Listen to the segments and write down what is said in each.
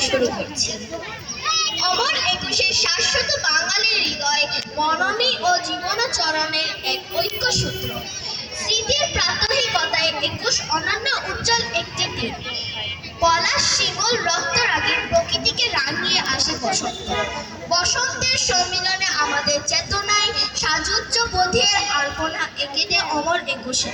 শুরু করছি। অমর একুশের শাশ্বত বাঙালির হৃদয় মননী ও জীবনাচরণের এক ঐক্যসূত্র। স্মৃতির প্রাত্যহিকতায় ২১ অনন্য উজ্জ্বল একটি দিন। পলাশ শিমুল রক্তরাগে প্রকৃতিকে রাঙিয়ে আসে বসন্ত। বসন্তের সম্মিলনে আমাদের চেতনায় সাজুজ্য বোধের আলপনা এঁকে দেয় অমর একুশে।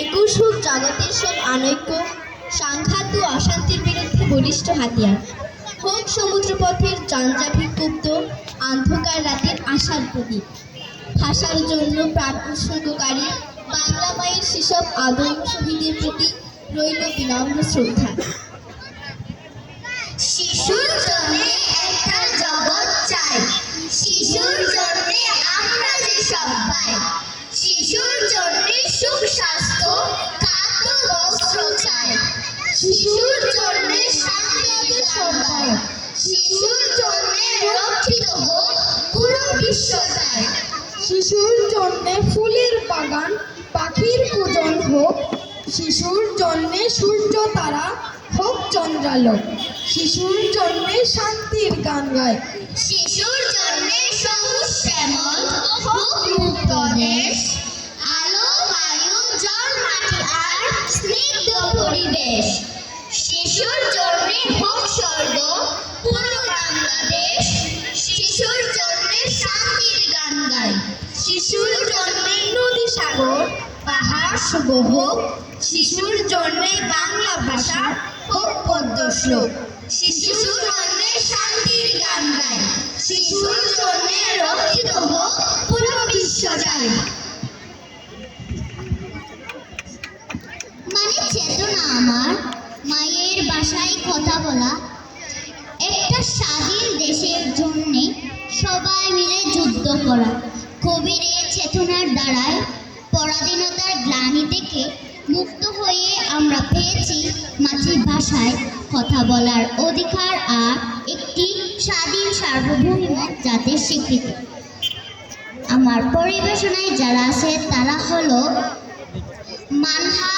একুশ হোক জাগতিক সব আনৈক্য, সংঘাত ও অশান্তির বিরুদ্ধে বলিষ্ঠ হাতিয়ার। হোক সমুদ্রপথের জঞ্জাভিক্ষুব্ধ অন্ধকার রাতের আশার প্রদীপ। ভাষার জন্য প্রাণ উৎসর্গকারী বাংলা মায়ের সেসব আদর্শ শহীদের প্রতি রইল বিনম্র শ্রদ্ধা। শিশুর জন্য একটা জগৎ চাই, শিশুর জন্য আমরা যে সব পাই। শিশুর জন্য সুখ স্বাস্থ্য খাদ্য বস্ত্র চাই, শিশুর জন্য শান্তি সবাই। শিশুর জন্য রক্ষিত হোক পুরো বিশ্ব চাই। শিশুর জন্যে ফুলের বাগান পাখির পূজন হোক, শিশুর জন্যে সূর্য তারা হোক চন্দ্রালোক। শিশুর জন্যে শান্তির গান গায়, শিশুর জন্য সবুজ শ্যামল হোক মুক্ত দেশ। আলো বায়ু জল মাটি আর স্নিগ্ধ পরিবেশ। শিশুর জন্য হোক স্বর্গ পুরো বাংলাদেশ। শিশুর জন্য শান্তির গান গাই, শিশুর জন্য নদী সাগর পাহাড় শুভ হোক। শিশুর জন্য বাংলা ভাষা হোক পদ্ম শ্লোক। শিশুর জন্য শান্তির গান গাই, শিশুর জন্য রক্ষিত হোক পুরো বিশ্ব চাই। মানে চেতনা আমার মায়ের ভাষায় কথা বলা, একটা স্বাধীন দেশের জন্যে সবাই মিলে যুদ্ধ করা। কবির এই চেতনার দ্বারায় পরাধীনতার গ্লানি থেকে মুক্ত হয়ে আমরা পেয়েছি মাতৃভাষায় কথা বলার অধিকার আর একটি স্বাধীন সার্বভৌম জাতির স্বীকৃতি। আমার পরিবেশনায় যারা আছে তারা হলো মানহা